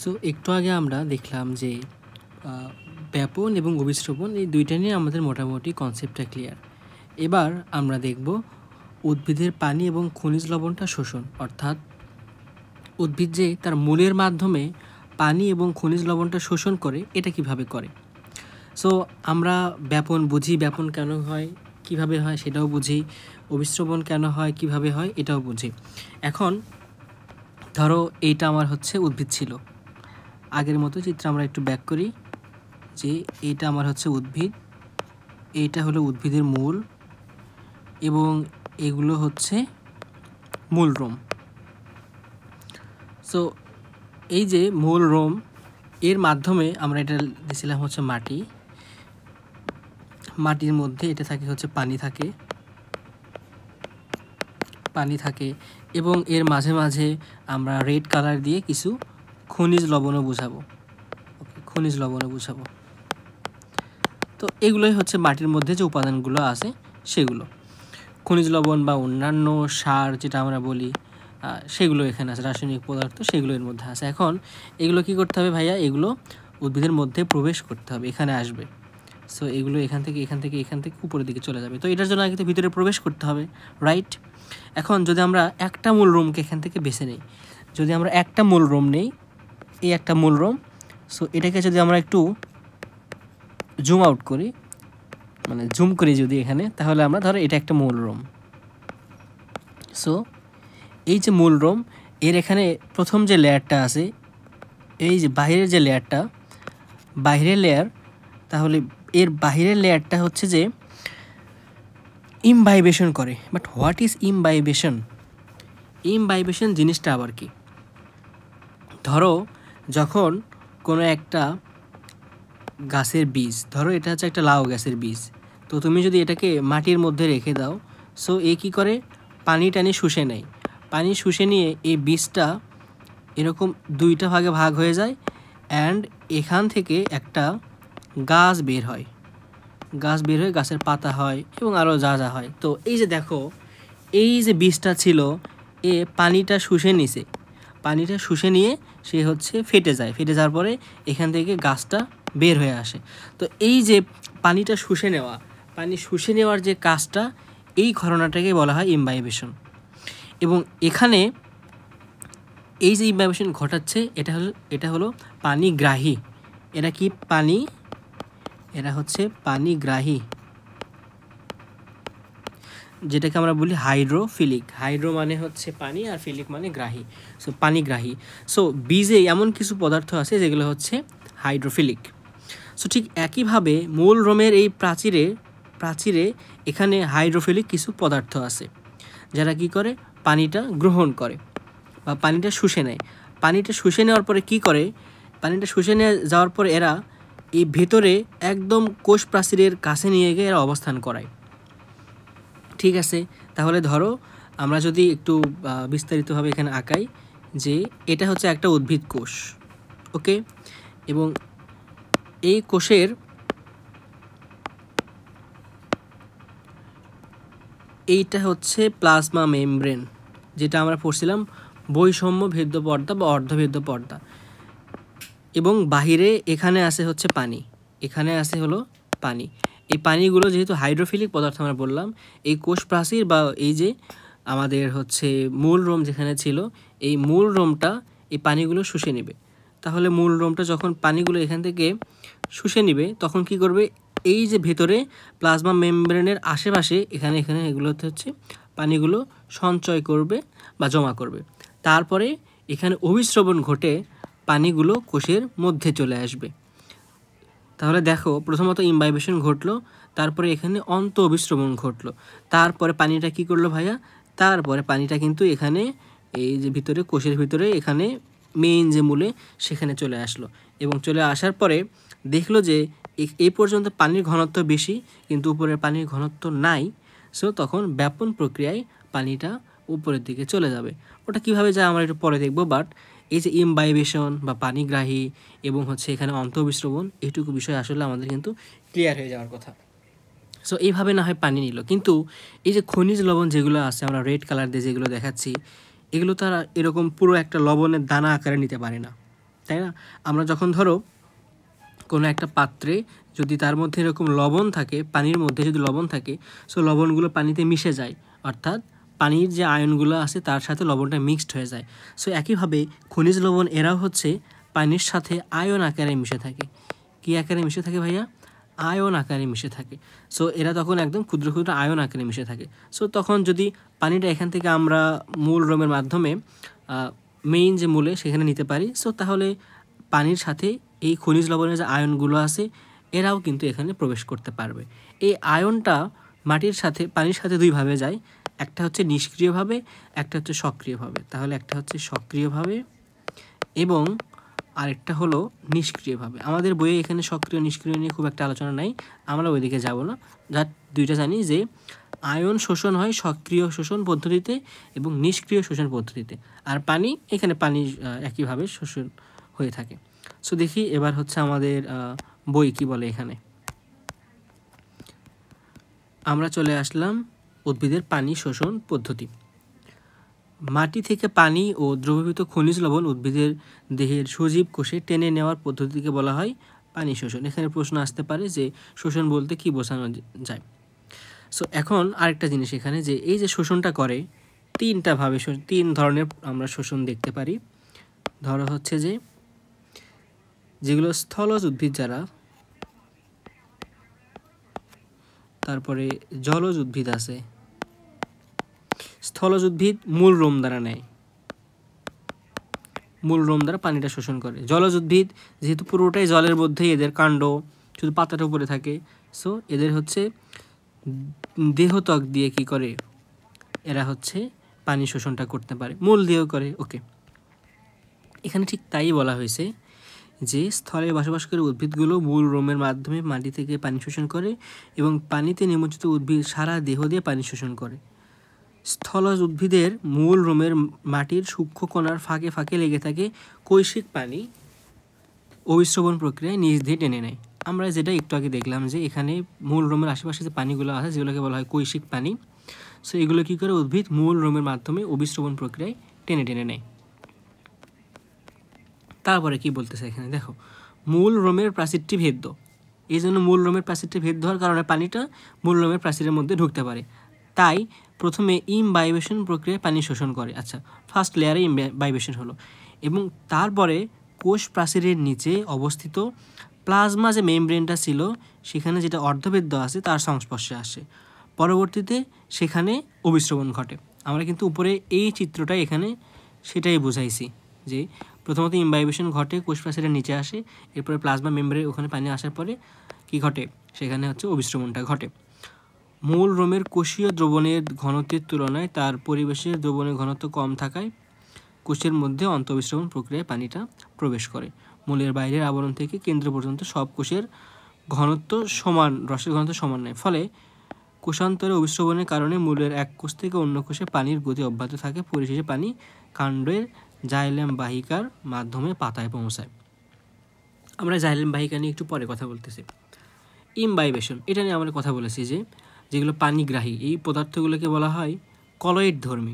So একটু আগে আমরা দেখলাম যে ব্যাপন এবং অভিস্রবণ এই দুইটা নিয়ে আমাদের মোটামুটি কনসেপ্টটা ক্লিয়ার। এবার আমরা দেখব উদ্ভিদের পানি এবং খনিজ লবণটা শোষণ, অর্থাৎ উদ্ভিদ যে তার মূলের মাধ্যমে পানি এবং খনিজ লবণটা শোষণ করে এটা কিভাবে করে। সো আমরা ব্যাপন বুঝি, ব্যাপন কেন হয় কিভাবে হয় সেটাও বুঝি, অভিস্রবণ কেন হয় কিভাবে হয় এটাও বুঝি। এখন ধরো এইটা আমার হচ্ছে উদ্ভিদ ছিল, আগের মতো চিত্র আমরা একটু ব্যাক করি যে এইটা আমার হচ্ছে উদ্ভিদ, এইটা হলো উদ্ভিদের মূল এবং এগুলো হচ্ছে মূলরোম। সো এই যে মূলরোম এর মাধ্যমে আমরা এটা দিয়েছিলাম হচ্ছে মাটি, মাটির মধ্যে এটা থাকে হচ্ছে পানি থাকে এবং এর মাঝে মাঝে আমরা রেড কালার দিয়ে কিছু খনিজ লবণও বুঝাবো। তো এগুলোই হচ্ছে মাটির মধ্যে যে উপাদানগুলো আছে সেগুলো, খনিজ লবণ বা অন্যান্য সার যেটা আমরা বলি সেগুলো এখানে আছে, রাসায়নিক পদার্থ সেগুলো এর মধ্যে আছে। এখন এগুলো কি করতে হবে ভাইয়া, এগুলো উদ্ভিদের মধ্যে প্রবেশ করতে হবে, এখানে আসবে। সো এগুলো এখান থেকে উপরের দিকে চলে যাবে। তো এটার জন্য আগে তো ভিতরে প্রবেশ করতে হবে, রাইট? এখন যদি আমরা একটা মূল রোমকে এখান থেকে বেছে নিই, যদি আমরা একটা মূল রোম নেই, এই একটা মূল রোম, সো এটাকে যদি আমরা একটু জুম আউট করি, মানে জুম করি যদি এখানে, তাহলে আমরা ধরো এটা একটা মূল রোম। সো এই যে মূল রোম এর এখানে প্রথম যে লেয়ারটা আছে, এই যে বাহিরের যে লেয়ারটা, বাহিরের লেয়ার, তাহলে এর বাহিরের লেয়ারটা হচ্ছে যে ইমবাইবেশন করে। But what is imbibition? Imbibition জিনিসটা আবার কি? ধরো যখন কোনো একটা গাছের বীজ, ধরো এটা হচ্ছে একটা লাউ গাছের বীজ, তো তুমি যদি এটাকে মাটির মধ্যে রেখে দাও, সো এ কী করে, পানি টানি শুষে নেয়। পানি শুষে নিয়ে এই বীজটা এরকম দুইটা ভাগে ভাগ হয়ে যায় অ্যান্ড এখান থেকে একটা গাছ বের হয়, গাছের পাতা হয় এবং আরও যা যা হয়। তো এই যে দেখো, এই যে বীজটা ছিল এ পানিটা শুষে নিছে, পানিটা শুষে নিয়ে সে হচ্ছে ফেটে যাওয়ার পরে এখান থেকে গাছটা বের হয়ে আসে। তো এই যে পানিটা শুষে নেওয়ার যে কাজটা, এই ঘটনাটাকে বলা হয় ইমবাইবেশন। এবং এখানে এই যে ইমবাইবেশন ঘটাচ্ছে এটা হলো পানিগ্রাহী। এরা কি পানি, এরা হচ্ছে পানিগ্রাহী, যেটাকে আমরা বলি হাইড্রোফিলিক। হাইড্রো মানে হচ্ছে পানি আর ফিলিক মানে গ্রাহী, সো পানিগ্রাহী। সো বীজে এমন কিছু পদার্থ আছে যেগুলো হচ্ছে হাইড্রোফিলিক। সো ঠিক একইভাবে মূল রোমের এই প্রাচীরে এখানে হাইড্রোফিলিক কিছু পদার্থ আছে যারা কি করে, পানিটা গ্রহণ করে বা পানিটা শুষে নেয়। পানিটা শুষে নেওয়ার পরে কি করে, পানিটা শুষে নিয়ে যাওয়ার পরে এরা এই ভেতরে একদম কোষ প্রাচীরের কাছে নিয়ে গিয়ে এরা অবস্থান করায়। ঠিক আছে, তাহলে ধরো আমরা যদি একটু বিস্তারিতভাবে এখানে আঁকাই যে এটা হচ্ছে একটা উদ্ভিদ কোষ, ওকে, এবং এই কোষের এইটা হচ্ছে প্লাজমা মেমব্রেন, যেটা আমরা পড়ছিলাম বৈষম্য ভেদ্য পর্দা বা অর্ধভেদ্য পর্দা। এবং বাহিরে এখানে আছে হচ্ছে পানি, এখানে আছে হলো পানি। এই পানিগুলো যেহেতু হাইড্রোফিলিক পদার্থ আমরা বললাম, এই কোষ প্রাচীর বা এই যে আমাদের হচ্ছে মূল রোম যেখানে ছিল, এই মূল রোমটা এই পানিগুলো শুষে নেবে। তাহলে মূল রোমটা যখন পানিগুলো এখান থেকে শুষে নেবে তখন কি করবে, এই যে ভেতরে প্লাজমা মেমব্রেনের আশেপাশে এখানে এগুলোতে হচ্ছে পানিগুলো সঞ্চয় করবে বা জমা করবে। তারপরে এখানে অভিস্রবণ ঘটে পানিগুলো কোষের মধ্যে চলে আসবে। তাহলে দেখো, প্রথমত ইমবাইবেশন ঘটলো, তারপরে এখানে অন্ত অভিস্রবণ ঘটলো, তারপরে পানিটা কি করলো ভাইয়া, তারপরে পানিটা কিন্তু এখানে এই যে ভিতরে কোষের ভিতরে এখানে মেইন যে মূলে সেখানে চলে আসলো। এবং চলে আসার পরে দেখলো যে এই পর্যন্ত পানির ঘনত্ব বেশি কিন্তু উপরের পানির ঘনত্ব নাই। সো তখন ব্যাপন প্রক্রিয়ায় পানিটা উপরের দিকে চলে যাবে। ওটা কিভাবে যায় আমরা একটু পরে দেখবো। বাট এই যে ইমবাইবেশন বা পানিগ্রাহী এবং হচ্ছে এখানে অন্তঃবিস্রবণ, এইটুকু বিষয় আসলে আমাদের কিন্তু ক্লিয়ার হয়ে যাওয়ার কথা। সো এইভাবে না হয় পানি নিল, কিন্তু এই যে খনিজ লবণ যেগুলো আছে আমরা রেড কালার দিয়ে যেগুলো দেখাচ্ছি, এগুলো তারা এরকম পুরো একটা লবণের দানা আকারে নিতে পারে না। তাই না? আমরা যখন ধরো কোনো একটা পাত্রে যদি তার মধ্যে এরকম লবণ থাকে, পানির মধ্যে যদি লবণ থাকে, সো লবণগুলো পানিতে মিশে যায়, অর্থাৎ পানির যে আয়নগুলো আছে তার সাথে লবণটা মিক্সড হয়ে যায়। সো একইভাবে খনিজ লবণ এরাও হচ্ছে পানির সাথে আয়ন আকারে মিশে থাকে। কী আকারে মিশে থাকে ভাইয়া? আয়ন আকারে মিশে থাকে। সো এরা তখন একদম ক্ষুদ্র ক্ষুদ্র আয়ন আকারে মিশে থাকে। সো তখন যদি পানিটা এখান থেকে আমরা মূল রোমের মাধ্যমে মেইন যে মূলে সেখানে নিতে পারি, সো তাহলে পানির সাথে এই খনিজ লবণের যে আয়নগুলো আছে এরাও কিন্তু এখানে প্রবেশ করতে পারবে। এই আয়নটা মাটির সাথে পানির সাথে দুইভাবে যায়, একটা হচ্ছে নিষ্ক্রিয়ভাবে, একটা হচ্ছে সক্রিয়ভাবে। তাহলে একটা হচ্ছে সক্রিয়ভাবে এবং আরেকটা হলো নিষ্ক্রিয়ভাবে। আমাদের বইয়ে এখানে সক্রিয় নিষ্ক্রিয় নিয়ে খুব একটা আলোচনা নাই, আমরা ওইদিকে যাব না। যা দুইটা জানি যে আয়ন শোষণ হয় সক্রিয় শোষণ পদ্ধতিতে এবং নিষ্ক্রিয় শোষণ পদ্ধতিতে, আর পানি এখানে পানি একইভাবে শোষণ হয়ে থাকে। সো দেখি এবার হচ্ছে আমাদের বই কি বলে। এখানে আমরা চলে আসলাম উদ্ভিদের পানি শোষণ পদ্ধতি। মাটি থেকে পানি ও দ্রবীভূত খনিজ লবণ উদ্ভিদের দেহের সজীব কোষে টেনে নেওয়ার পদ্ধতিকে বলা হয় পানি শোষণ। এখানে প্রশ্ন আসতে পারে যে শোষণ বলতে কি বোঝানো যায়। সো এখন আরেকটা জিনিস এখানে, যে এই যে শোষণটা করে তিন ধরনের আমরা শোষণ দেখতে পারি। ধরো হচ্ছে যে যেগুলো স্থলজ উদ্ভিদ যারা, তারপরে জলজ উদ্ভিদ আছে। স্থলজ উদ্ভিদ মূল রোম দ্বারা নেয়, মূল রোম দ্বারা পানিটা শোষণ করে। জলজ উদ্ভিদ যেহেতু পুরোটাই জলের মধ্যেই এদের কাণ্ড, শুধু পাতাটা উপরে থাকে, সো এদের হচ্ছে দেহত্বক দিয়ে কি করে, এরা হচ্ছে পানি শোষণটা করতে পারে, মূল দিয়েও করে। ওকে, এখানে ঠিক তাই বলা হয়েছে যে স্থলে বসবাসকারী উদ্ভিদগুলো মূল রোমের মাধ্যমে মাটি থেকে পানি শোষণ করে এবং পানিতে নিমজ্জিত উদ্ভিদ সারা দেহ দিয়ে পানি শোষণ করে। স্থলজ উদ্ভিদের মূল রোমের মাটির সূক্ষ্ম কণার ফাঁকে ফাঁকে লেগে থাকে কৈশিক পানি অভিস্রবণ প্রক্রিয়ায় নিজ দিয়ে টেনে নেয়। আমরা যেটা একটু আগে দেখলাম যে এখানে মূল রোমের আশেপাশে যে পানিগুলো আছে যেগুলোকে বলা হয় কৈশিক পানি, সো এগুলো কী করে উদ্ভিদ মূল রোমের মাধ্যমে অভিস্রবণ প্রক্রিয়ায় টেনে টেনে নেয়। তারপরে কি বলতেছে এখানে দেখো, মূল রোমের প্রাচীরটি ভেদ্য, এই জন্য মূল রোমের প্রাচীরটি ভেদ্য হওয়ার কারণে পানিটা মূল রোমের প্রাচীরের মধ্যে ঢুকতে পারে, তাই প্রথমে ইমবাইবেশন প্রক্রিয়ায় পানি শোষণ করে। আচ্ছা, ফার্স্ট লেয়ারে ইমবাইবেশন হলো এবং তারপরে কোষ প্রাচীরের নিচে অবস্থিত প্লাজমা যে মেমব্রেনটা ছিল সেখানে যেটা অর্ধভেদ্য আছে তার সংস্পর্শে আসে, পরবর্তীতে সেখানে অভিস্রবণ ঘটে। আমরা কিন্তু উপরে এই চিত্রটা এখানে সেটাই বুঝাইছি যে প্রথমত ইমবাইবেশন ঘটে, কোষ প্রাচীরের নিচে আসে, এরপরে প্লাজমা মেমব্রেন ওখানে পানি আসার পরে কি ঘটে, সেখানে হচ্ছে অভিস্রবণটা ঘটে। মূল রোমের কোষীয় দ্রবণের ঘনত্বের তুলনায় তার পরিবেশের দ্রবণের ঘনত্ব কম থাকায় কোষের মধ্যে অন্তঃবিস্রবণ প্রক্রিয়ায় পানিটা প্রবেশ করে। মূলের বাইরের আবরণ থেকে কেন্দ্র পর্যন্ত সব কোষের ঘনত্ব সমান, রসের ঘনত্ব সমান নয়, ফলে কোষান্তরে অভিস্রবণের কারণে মূলের এক কোষ থেকে অন্য কোষে পানির গতি অব্যাহত থাকে। পরিশেষে পানি কাণ্ডের জাইলেম বাহিকার মাধ্যমে পাতায় পৌঁছায়। আমরা জাইলেম বাহিকা নিয়ে একটু পরে কথা বলতেছি। ইমবাইবেশন, এটা নিয়ে আমরা কথা বলেছি যে যেগুলো পানিগ্রাহী এই পদার্থগুলোকে বলা হয় কলয়েড ধর্মী।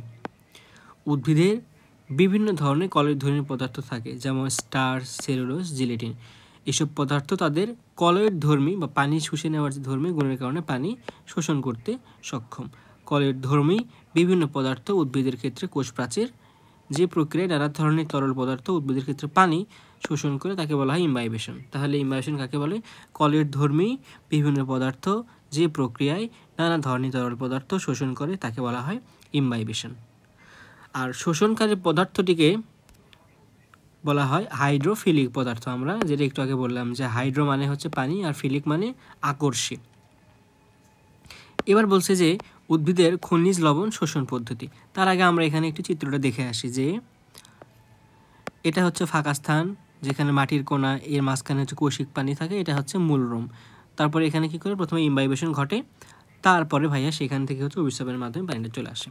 উদ্ভিদের বিভিন্ন ধরনের কলয়েড ধর্মী পদার্থ থাকে, যেমন স্টার্চ, সেলুলোজ, জিলেটিন। এসব পদার্থ তাদের কলয়েড ধর্মী বা পানি শুষে নেওয়ার যে ধর্মী গুণের কারণে পানি শোষণ করতে সক্ষম। কলয়েড ধর্মী বিভিন্ন পদার্থ উদ্ভিদের ক্ষেত্রে কোষ প্রাচীর যে প্রক্রিয়ায় নানা ধরনের তরল পদার্থ উদ্ভিদের ক্ষেত্রে পানি শোষণ করে তাকে বলা হয় ইমবাইবেশন। তাহলে ইমবাইবেশন কাকে বলে? কলয়েড ধর্মী বিভিন্ন পদার্থ যে প্রক্রিয়ায় নানা ধরনের তরল পদার্থ শোষণ করে তাকে বলা হয় ইমবাইবেশন। আর শোষণকারী পদার্থটিকে বলা হয় হাইড্রোফিলিক পদার্থ। আমরা যেটা একটু আগে বললাম যে হাইড্রো মানে হচ্ছে পানি আর ফিলিক মানে আকর্ষী। এবার বলছে যে উদ্ভিদের খনিজ লবণ শোষণ পদ্ধতি। তার আগে আমরা এখানে একটু চিত্রটা দেখে আসি যে এটা হচ্ছে ফাঁকা স্থান যেখানে মাটির কোণা, এর মাঝখানে হচ্ছে কৌশিক পানি থাকে, এটা হচ্ছে মূল রোম। তারপরে এখানে কি করে প্রথমে ইমবাইবেশন ঘটে, তারপরে ভাইয়া সেখান থেকে হচ্ছে অভিস্রবণের মাধ্যমে পানিটা চলে আসে।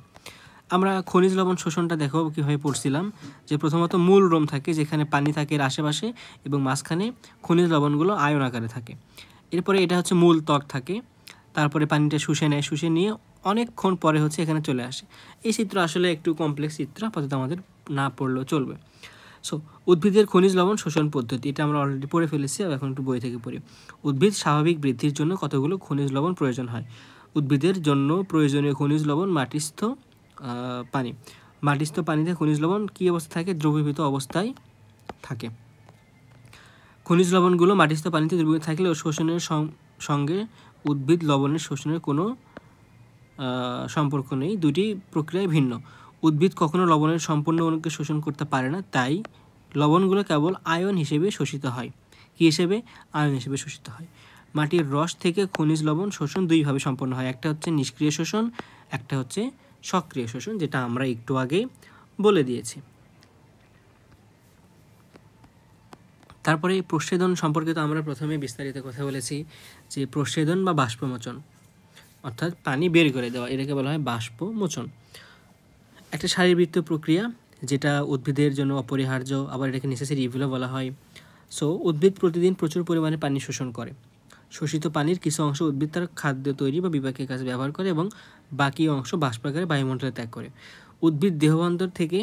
আমরা খনিজ লবণ শোষণটা দেখো কীভাবে পড়ছিলাম যে প্রথমত মূল রোম থাকে যেখানে পানি থাকে এর আশেপাশে এবং মাঝখানে খনিজ লবণগুলো আয়ন আকারে থাকে। এরপরে এটা হচ্ছে মূল ত্বক থাকে, তারপরে পানিটা শুষে নেয়, শুষে নিয়ে অনেকক্ষণ পরে হচ্ছে এখানে চলে আসে। এই চিত্র আসলে একটু কমপ্লেক্স চিত্র, আপাতত আমাদের না পড়লেও চলবে। সো উদ্ভিদের খনিজ লবণ শোষণ পদ্ধতি, এটা আমরা অলরেডি পড়ে ফেলেছি, এখন একটু বই থেকে পড়ি। উদ্ভিদ স্বাভাবিক বৃদ্ধির জন্য কতগুলো খনিজ লবণ প্রয়োজন হয়? উদ্ভিদের জন্য প্রয়োজনীয় খনিজ লবণ মাটিস্থ পানি। মাটিস্থ পানিতে খনিজ লবণ কী অবস্থা থাকে? দ্রবীভূত অবস্থায় থাকে। খনিজ লবণগুলো মাটিস্থ পানিতে দ্রবীভূত থাকলেও শোষণের সঙ্গে উদ্ভিদ লবণের শোষণের কোনো সম্পর্ক নেই, দুটি প্রক্রিয়ায় ভিন্ন। উদ্ভিদ কখনো লবণের সম্পূর্ণ অণুকে শোষণ করতে পারে না, তাই লবণগুলো কেবল আয়ন হিসেবে শোষিত হয়। কী হিসেবে? আয়ন হিসেবে শোষিত হয়। মাটির রস থেকে খনিজ লবণ শোষণ দুইভাবে সম্পন্ন হয়, একটা হচ্ছে নিষ্ক্রিয় শোষণ, একটা হচ্ছে সক্রিয় শোষণ, যেটা আমরা একটু আগে বলে দিয়েছি। তারপরে প্রচ্ছেদন সম্পর্কে তো আমরা প্রথমে বিস্তারিত কথা বলেছি, যে প্রচ্ছেদন বা বাষ্পমোচন, অর্থাৎ পানি বের করে দেওয়া, এটাকে বলা হয় বাষ্পমোচন। একটা শারীরবৃত্তীয় প্রক্রিয়া যেটা উদ্ভিদের জন্য অপরিহার্য, আবার এটাকে নেসেসারি ইভিলও বলা হয়। সো উদ্ভিদ প্রতিদিন প্রচুর পরিমাণে পানি শোষণ করে। শোষিত পানির কিছু অংশ উদ্ভিদ তার খাদ্য তৈরি বা বিপাকের কাজে ব্যবহার করে এবং বাকি অংশ বাষ্পাকারে বায়ুমণ্ডলে ত্যাগ করে। উদ্ভিদ দেহাভ্যন্তর থেকে,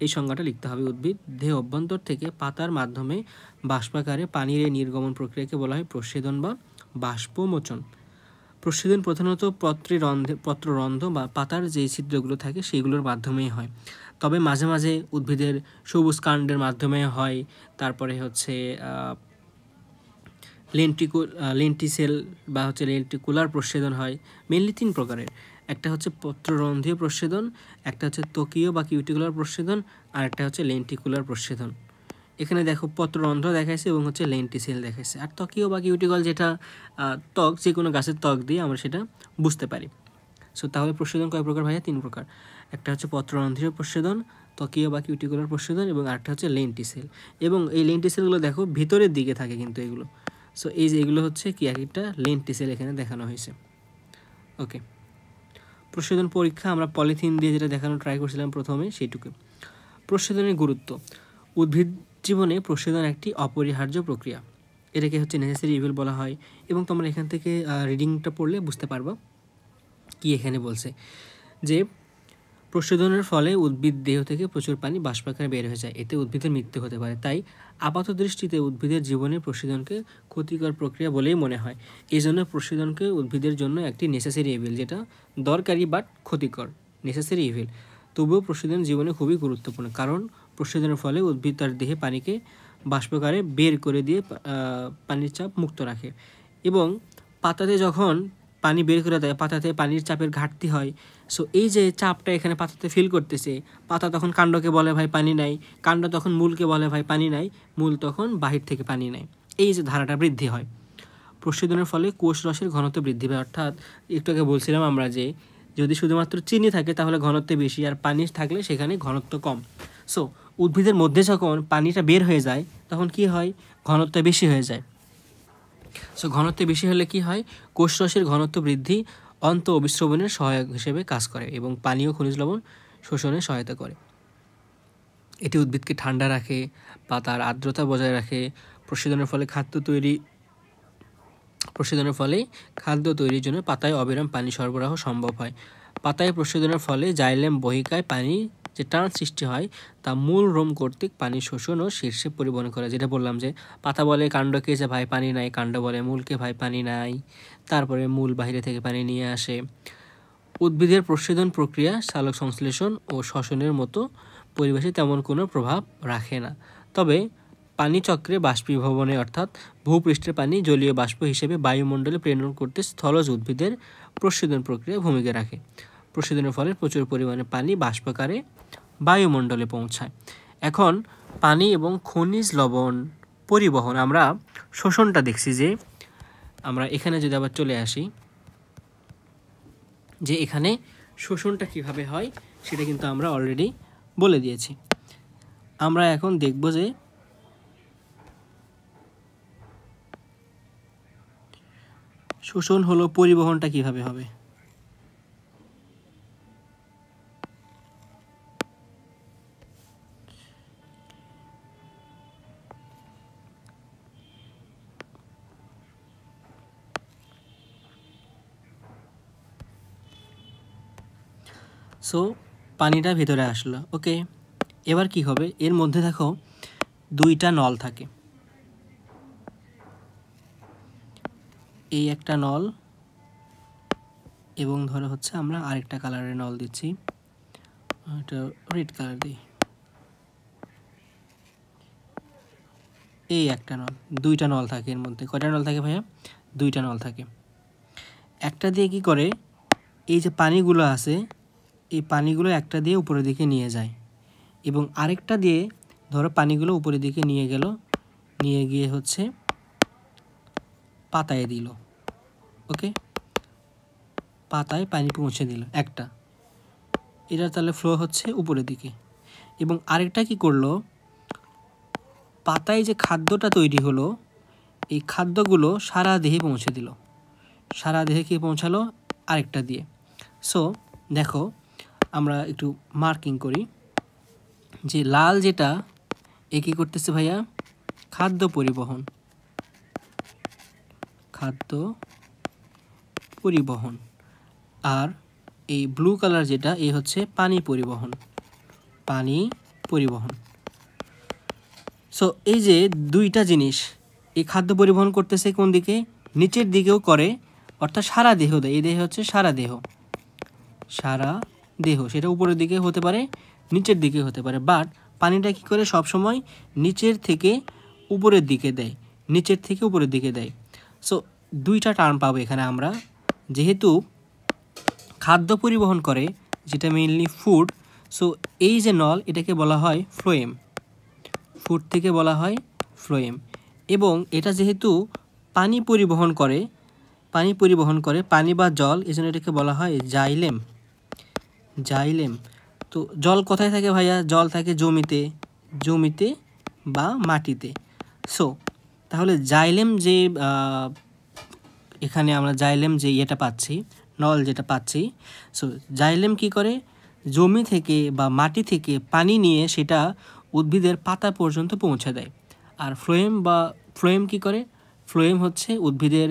এই সংজ্ঞাটা লিখতে হবে, উদ্ভিদ দেহ অভ্যন্তর থেকে পাতার মাধ্যমে বাষ্পাকারে পানির এই নির্গমন প্রক্রিয়াকে বলা হয় প্রচ্ছেদন বা বাষ্পমোচন। প্রচ্ছেদন প্রধানত পত্ররন্ধ্র বা পাতার যে ছিদ্রগুলো থাকে সেগুলোর মাধ্যমেই হয়, তবে মাঝে মাঝে উদ্ভিদের সবুজ কাণ্ডের মাধ্যমে হয়। তারপরে হচ্ছে লেন্টিসেল বা হচ্ছে লেন্টিকুলার প্রচ্ছেদন হয়। মেনলি 3 প্রকারের, একটা হচ্ছে পত্ররন্ধ্রীয় প্রচ্ছেদন, একটা হচ্ছে ত্বকীয় বা কিউটিকুলার প্রচ্ছেদন, আর একটা হচ্ছে লেন্টিকুলার প্রচ্ছেদন। এখানে দেখো পত্ররন্ধ্র দেখাইছে এবং হচ্ছে লেন্টিসেল দেখাইছে। আর ত্বকীয় বা কিউটিকল যেটা ত্বক, যে কোনো গাছের ত্বক দিয়ে আমরা সেটা বুঝতে পারি। সো তাহলে প্রচ্ছেদন কয় প্রকার ভাইয়া? 3 প্রকার। একটা হচ্ছে পত্ররন্ধ্রীয় প্রচ্ছেদন, ত্বকীয় বা কিউটিকুলার প্রচ্ছেদন, এবং আরেকটা হচ্ছে লেন্টিসেল। এবং এই লেন্টিসেলগুলো দেখো ভিতরের দিকে থাকে কিন্তু এগুলো। সো এই যে এগুলো হচ্ছে কি, একটা লেন্টিসেল এখানে দেখানো হয়েছে। ওকে, প্রচ্ছেদন পরীক্ষা আমরা পলিথিন দিয়ে যেটা দেখানোর ট্রাই করছিলাম প্রথমে, সেইটুকু। প্রচ্ছেদনের গুরুত্ব। উদ্ভিদ জীবনে প্রচ্ছেদন একটি অপরিহার্য প্রক্রিয়া, এটাকে হচ্ছে নেসেসারি ইভিল বলা হয়। এবং তোমরা এখান থেকে রিডিংটা পড়লে বুঝতে পারবা কি এখানে বলছে, যে প্রচ্ছেদনের ফলে উদ্ভিদ দেহ থেকে প্রচুর পানি বাষ্পাকারে বের হয়ে যায়, এতে উদ্ভিদের মৃত্যু হতে পারে। তাই আপাত দৃষ্টিতে উদ্ভিদের জীবনে প্রচ্ছেদনকে ক্ষতিকর প্রক্রিয়া বলেই মনে হয়। এই জন্য প্রচ্ছেদনকে উদ্ভিদের জন্য একটি নেসেসারি ইভিল, যেটা দরকারি বাট ক্ষতিকর, নেসেসারি ইভিল। তবুও প্রচ্ছেদন জীবনে খুবই গুরুত্বপূর্ণ, কারণ প্রচ্ছেদনের ফলে উদ্ভিদ তার দেহে পানিকে বাষ্পাকারে বের করে দিয়ে পানির চাপ মুক্ত রাখে। এবং পাতাতে যখন পানি বের করে দেয়, পাতাতে পানির চাপের ঘাটতি হয়। সো এই যে চাপটা এখানে পাতাতে ফিল করতেছে, পাতা তখন কাণ্ডকে বলে ভাই পানি নাই, কাণ্ড তখন মূলকে বলে ভাই পানি নাই, মূল তখন বাহির থেকে পানি নেয়, এই যে ধারাটা বৃদ্ধি হয়। প্রচ্ছেদনের ফলে কোষ রসের ঘনত্ব বৃদ্ধি পায়, অর্থাৎ একটু আগে বলছিলাম আমরা যে যদি শুধুমাত্র চিনি থাকে তাহলে ঘনত্ব বেশি, আর পানি থাকলে সেখানে ঘনত্ব কম। সো উদ্ভিদের মধ্যে যখন পানিটা বের হয়ে যায় তখন কি হয়? ঘনত্ব বেশি হয়ে যায়। সো ঘনত্ব বেশি হলে কি হয়? কোষরসের ঘনত্ব বৃদ্ধি অন্ত অভিস্রবণের সহায়ক হিসেবে কাজ করে এবং পানীয় খনিজ লবণ শোষণে সহায়তা করে। এটি উদ্ভিদকে ঠান্ডা রাখে, পাতার আর্দ্রতা বজায় রাখে। প্রচ্ছেদনের ফলে খাদ্য তৈরির জন্য পাতায় অবিরাম পানি সরবরাহ সম্ভব হয়। পাতায় প্রচ্ছেদনের ফলে জাইলেম বহিকায় পানি যে টান সৃষ্টি হয় তা মূল রোম কর্তৃক পানি শোষণ ও শীর্ষে পরিবহন করে। যেটা বললাম যে পাতা বলে কাণ্ডকে যে ভাই পানি নাই, কাণ্ড বলে মূলকে ভাই পানি নাই, তারপরে মূল বাইরে থেকে পানি নিয়ে আসে। উদ্ভিদের প্রচ্ছেদন প্রক্রিয়া সালোক সংশ্লেষণ ও শ্বসনের মতো পরিবেশে তেমন কোনো প্রভাব রাখে না, তবে পানি চক্রে বাষ্পীভবনে অর্থাৎ ভূপৃষ্ঠের পানি জলীয় বাষ্প হিসেবে বায়ুমণ্ডলে প্রেরণ করতে স্থলজ উদ্ভিদের প্রচ্ছেদন প্রক্রিয়া ভূমিকা রাখে। প্রচ্ছেদনের ফলে প্রচুর পরিমাণে পানি বাষ্পাকারে বায়ুমণ্ডলে পৌঁছায়। এখন পানি এবং খনিজ লবণ পরিবহন, আমরা শোষণটা দেখছি, যে আমরা এখানে যদি আবার চলে আসি, যে এখানে শোষণটা কিভাবে হয় সেটা কিন্তু আমরা অলরেডি বলে দিয়েছি। আমরা এখন দেখব যে শোষণ হলো পরিবহনটা কিভাবে হবে। সো পানিটা ভিতরে আসলো, ওকে। এবার কি হবে? এর মধ্যে দেখো দুইটা নল থাকে, এই একটা নল এবং ধরো হচ্ছে আমরা আরেকটা কালারের নল দিচ্ছি, এটা রেড কালার দিই, এই একটা নল, দুইটা নল থাকে এর মধ্যে। কয়টা নল থাকে ভাইয়া? দুইটা নল থাকে। একটা দিয়ে কি করে, এই যে পানিগুলো আছে এই পানিগুলো একটা দিয়ে উপরের দিকে নিয়ে যায় এবং আরেকটা দিয়ে ধরো পানিগুলো উপরের দিকে নিয়ে গেল, নিয়ে গিয়ে হচ্ছে পাতায় দিল। ওকে, পাতায় পানি পৌঁছে দিল একটা, এটা তাহলে ফ্লো হচ্ছে উপরের দিকে। এবং আরেকটা কি করলো, পাতায় যে খাদ্যটা তৈরি হলো এই খাদ্যগুলো সারা দেহে পৌঁছে দিল, সারা দেহে কি পৌঁছালো? আরেকটা দিয়ে। সো দেখো আমরা একটু মার্কিং করি, যে লাল যেটা এ কী করতেছে ভাইয়া? খাদ্য পরিবহন, খাদ্য পরিবহন। আর এই ব্লু কালার যেটা এ হচ্ছে পানি পরিবহন, পানি পরিবহন। সো এই যে দুইটা জিনিস, এই খাদ্য পরিবহন করতেছে কোন দিকে? নিচের দিকেও করে, অর্থাৎ সারা দেহ দেয়। এই দেহ হচ্ছে সারা দেহ, সারা দেহ, সেটা উপরের দিকে হতে পারে, নিচের দিকে হতে পারে। বাট পানিটা কি করে? সবসময় নিচের থেকে উপরের দিকে দেয়, নিচের থেকে উপরের দিকে দেয়। সো দুইটা টার্ম পাবো এখানে আমরা, যেহেতু খাদ্য পরিবহন করে যেটা মেইনলি ফুড, সো এই যে নল এটাকে বলা হয় ফ্লোয়েম, ফুড থেকে বলা হয় ফ্লোয়েম। এবং এটা যেহেতু পানি পরিবহন করে, পানি পরিবহন করে পানি বা জল, এই জন্য এটাকে বলা হয় জাইলেম, জাইলেম। তো জল কোথায় থাকে ভাইয়া? জল থাকে জমিতে, জমিতে বা মাটিতে। সো তাহলে জাইলেম যে এখানে আমরা জাইলেম যে ইয়েটা পাচ্ছি, নল যেটা পাচ্ছি, সো জাইলেম কি করে? জমি থেকে বা মাটি থেকে পানি নিয়ে সেটা উদ্ভিদের পাতা পর্যন্ত পৌঁছে দেয়। আর ফ্লোয়েম কি করে? ফ্লোয়েম হচ্ছে উদ্ভিদের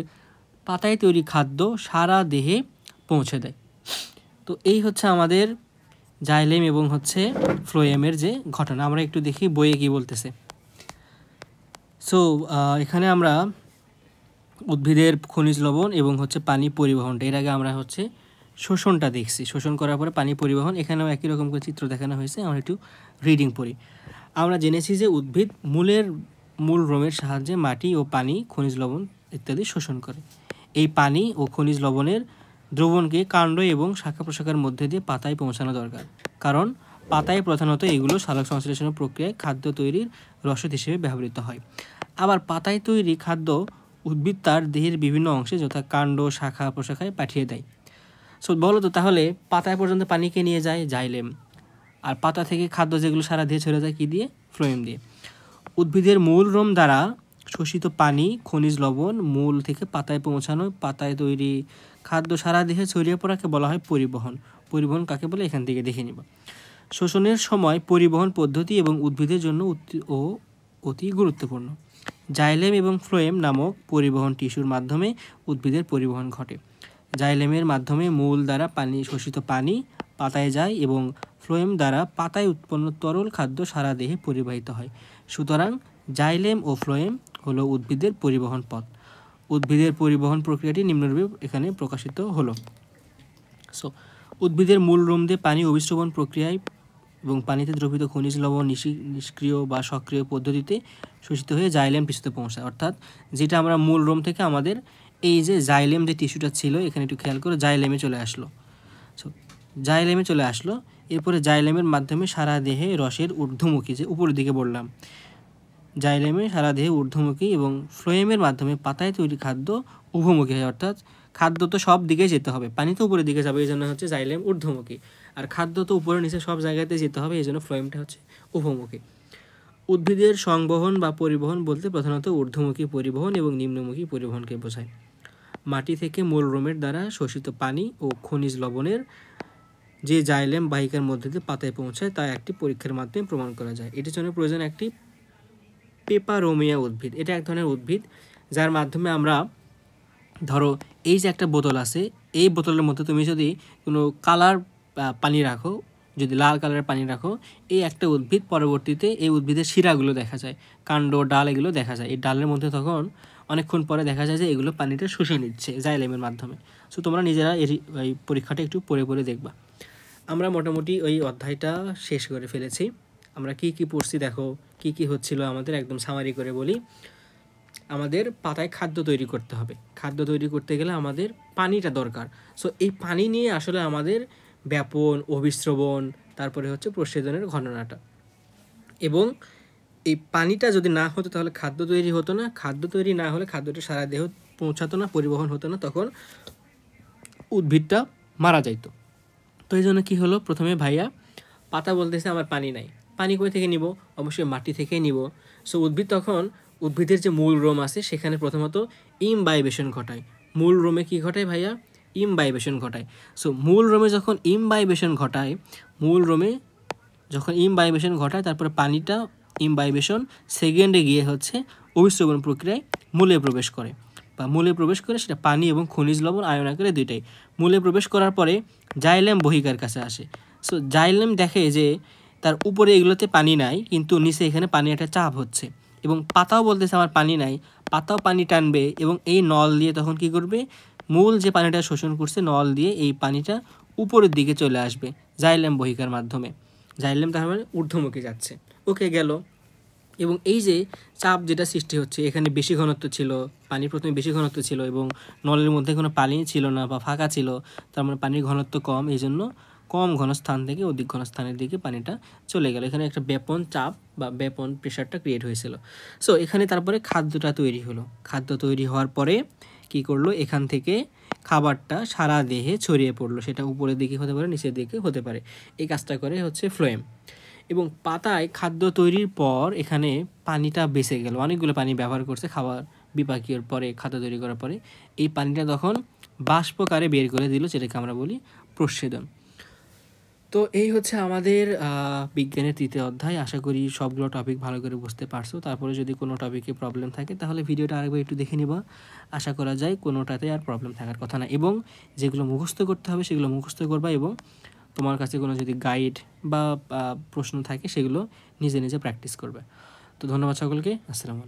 পাতায় তৈরি খাদ্য সারা দেহে পৌঁছে দেয়। তো এই হচ্ছে আমাদের জাইলেম এবং হচ্ছে ফ্লোয়েমের যে ঘটনা। আমরা একটু দেখি বইয়ে কি বলতেছে। সো এখানে আমরা উদ্ভিদের খনিজ লবণ এবং হচ্ছে পানি পরিবহনটা, এর আগে আমরা হচ্ছে শোষণটা দেখছি, শোষণ করার পরে পানি পরিবহন, এখানেও একই রকম করে চিত্র দেখানো হয়েছে। আমরা একটু রিডিং পড়ি। আমরা জেনেছি যে উদ্ভিদ মূল রোমের সাহায্যে মাটি ও পানি, খনিজ লবণ ইত্যাদি শোষণ করে। এই পানি ও খনিজ লবণের দ্রবণকে কাণ্ড এবং শাখা প্রশাখার মধ্যে দিয়ে পাতায় পৌঁছানো দরকার, কারণ পাতায় প্রধানত এগুলো সালোক সংশ্লেষণ প্রক্রিয়ায় খাদ্য তৈরির রসদ হিসেবে ব্যবহৃত হয়। আবার পাতায় তৈরি খাদ্য উদ্ভিদ তার দেহের বিভিন্ন অংশে যথা কাণ্ড, শাখা প্রশাখায় পাঠিয়ে দেয়। সো বলো তো তাহলে পাতায় পর্যন্ত পানিকে নিয়ে যায় জাইলেম, আর পাতা থেকে খাদ্য যেগুলো সারা দেহে ছড়ে যায় কী দিয়ে? ফ্লোয়েম দিয়ে। উদ্ভিদের মূল রোম দ্বারা শোষিত পানি, খনিজ লবণ মূল থেকে পাতায় পৌঁছানো, পাতায় তৈরি খাদ্য সারা দেহে ছড়িয়ে পড়াকে বলা হয় পরিবহন। পরিবহন কাকে বলে এখান থেকে দেখে নিব। শোষণের সময় পরিবহন পদ্ধতি এবং উদ্ভিদের জন্য অতি গুরুত্বপূর্ণ। জাইলেম এবং ফ্লোয়েম নামক পরিবহন টিস্যুর মাধ্যমে উদ্ভিদের পরিবহন ঘটে। জাইলেমের মাধ্যমে মূল দ্বারা শোষিত পানি পাতায় যায় এবং ফ্লোয়েম দ্বারা পাতায় উৎপন্ন তরল খাদ্য সারা দেহে পরিবাহিত হয়। সুতরাং জাইলেম ও ফ্লোয়েম হলো উদ্ভিদের পরিবহন পথ। উদ্ভিদের পরিবহন প্রক্রিয়াটি নিম্নরূপে এখানে প্রকাশিত হলো। সো উদ্ভিদের মূল রোম দিয়ে পানি অভিস্রবণ প্রক্রিয়ায় এবং পানিতে দ্রবীভূত খনিজ লবণ নিষ্ক্রিয় বা সক্রিয় পদ্ধতিতে শোষিত হয়ে জাইলেম টিস্যুতে পৌঁছায়। অর্থাৎ যেটা আমরা মূল রোম থেকে আমাদের এই যে জাইলেম যে টিস্যুটা ছিল, এখানে একটু খেয়াল করে জাইলেমে চলে আসলো। সো জাইলেমে চলে আসলো, এরপরে জাইলেমের মাধ্যমে সারা দেহে রসের ঊর্ধ্বমুখী, যে উপরের দিকে বললাম, জাইলেমে সারা দেহে ঊর্ধ্বমুখী এবং ফ্লোয়েমের মাধ্যমে পাতায় তৈরি খাদ্য উভমুখী হয়। অর্থাৎ খাদ্য তো সব দিকে যেতে হবে, পানি তো উপরের দিকে যাবে, এই জন্য হচ্ছে জাইলেম ঊর্ধ্বমুখী, আর খাদ্য তো উপরে নিচে সব জায়গাতে যেতে হবে, এই জন্য ফ্লোয়েমটা হচ্ছে উভমুখী। উদ্ভিদের সংবহন বা পরিবহন বলতে প্রধানত ঊর্ধ্বমুখী পরিবহন এবং নিম্নমুখী পরিবহনকে বোঝায়। মাটি থেকে মূল রোমের দ্বারা শোষিত পানি ও খনিজ লবণের যে জাইলেম বাহিকার মধ্যে দিয়ে পাতায় পৌঁছায় তা একটি পরীক্ষার মাধ্যমে প্রমাণ করা যায়। এটির জন্য প্রয়োজন একটি পেপারোমিয়া উদ্ভিদ। এটা এক ধরনের উদ্ভিদ যার মাধ্যমে আমরা, ধরো এই যে একটা বোতল আছে, এই বোতলের মধ্যে তুমি যদি কোনো কালার পানি রাখো, যদি লাল কালারের পানি রাখো, এই একটা উদ্ভিদ পরবর্তীতে এই উদ্ভিদের শিরাগুলো দেখা যায়, কাণ্ড ডাল এগুলো দেখা যায়। এই ডালের মধ্যে তখন অনেকক্ষণ পরে দেখা যায় যে এগুলো পানিটা শুষে নিচ্ছে জাইলেমের মাধ্যমে। সো তোমরা নিজেরা এই পরীক্ষাটা একটু পড়ে পড়ে দেখবা। আমরা মোটামুটি ওই অধ্যায়টা শেষ করে ফেলেছি। আমরা কি কি পড়ছি দেখো, কি কি হচ্ছিল আমাদের একদম সামারি করে বলি। আমাদের পাতায় খাদ্য তৈরি করতে হবে। খাদ্য তৈরি করতে গেলে আমাদের পানিটা দরকার। সো এই পানি নিয়ে আসলে আমাদের ব্যাপন, অভিস্রবণ, তারপরে হচ্ছে প্রচ্ছেদনের ঘটনাটা। এবং এই পানিটা যদি না হতো তাহলে খাদ্য তৈরি হতো না। খাদ্য তৈরি না হলে খাদ্যটা সারা দেহ পৌঁছাতো না, পরিবহন হতো না, তখন উদ্ভিদটা মারা যাইতো। তো এই জন্য কী হলো, প্রথমে ভাইয়া পাতা বলতেছে আমার পানি নাই। পানি কই থেকে নিব? অবশ্যই মাটি থেকেই নিব। সো উদ্ভিদ তখন, উদ্ভিদের যে মূল রোম আছে সেখানে প্রথমত ইমবাইবেশন ঘটায়। মূল রোমে কি ঘটায় ভাইয়া? ইমবাইবেশন ঘটায়। সো মূল রোমে যখন ইমবাইবেশন ঘটায়, তারপরে পানিটা ইমবাইবেশন সেকেন্ডে গিয়ে হচ্ছে অভিস্রবণ প্রক্রিয়ায় মূলে প্রবেশ করে, সেটা পানি এবং খনিজ লবণ আয়ন আকারে দুইটাই। মূলে প্রবেশ করার পরে জাইলেম বহিকার কাছে আসে। সো জাইলেম দেখে যে তার উপরে এগুলোতে পানি নাই, কিন্তু নিচে এখানে পানি একটা চাপ হচ্ছে, এবং পাতাও বলতেছে আমার পানি নাই। পাতাও পানি টানবে এবং এই নল দিয়ে তখন কি করবে, মূল যে পানিটা শোষণ করছে নল দিয়ে এই পানিটা উপরের দিকে চলে আসবে জাইলেম বহিকার মাধ্যমে। জাইলেম তার মানে ঊর্ধ্বমুখী যাচ্ছে। ওকে গেল। এবং এই যে চাপ যেটা সৃষ্টি হচ্ছে, এখানে বেশি ঘনত্ব ছিল, পানি প্রথমে বেশি ঘনত্ব ছিল এবং নলের মধ্যে কোনো পানি ছিল না বা ফাঁকা ছিল, তার মানে পানির ঘনত্ব কম, এই জন্য কম ঘন স্থান থেকে অধিক ঘন স্থানের দিকে পানিটা চলে গেল। এখানে একটা ব্যাপন চাপ বা ব্যাপন প্রেশারটা ক্রিয়েট হয়েছিল। সো এখানে তারপরে খাদ্যটা তৈরি হলো। খাদ্য তৈরি হওয়ার পরে কি করলো, এখান থেকে খাবারটা সারা দেহে ছড়িয়ে পড়লো। সেটা উপরের দিকে হতে পারে, নিচের দিকে হতে পারে। এই কাজটা করে হচ্ছে ফ্লোয়েম। এবং পাতায় খাদ্য তৈরির পর এখানে পানিটা বেঁচে গেল, অনেকগুলো পানি ব্যবহার করছে খাবার বিপাকীয়র পরে, খাদ্য তৈরি করার পরে এই পানিটা তখন বাষ্পকারে বের করে দিল, যেটাকে আমরা বলি প্রচ্ছেদন। তো এই হচ্ছে আমাদের বিজ্ঞানের তৃতীয় অধ্যায়। আশা করি সবগুলো টপিক ভালো করে বুঝতে পারছো। তারপরে যদি কোনো টপিকে প্রবলেম থাকে তাহলে ভিডিওটা আরেকবার একটু দেখে নিবা। আশা করা যায় কোনোটাতে আর প্রবলেম থাকার কথা না। এবং যেগুলো মুখস্থ করতে হবে সেগুলো মুখস্থ করবা, এবং তোমার কাছে কোনো যদি গাইড বা প্রশ্ন থাকে সেগুলো নিজে নিজে প্র্যাকটিস করবে। তো ধন্যবাদ সকলকে। আসসালামু আলাইকুম।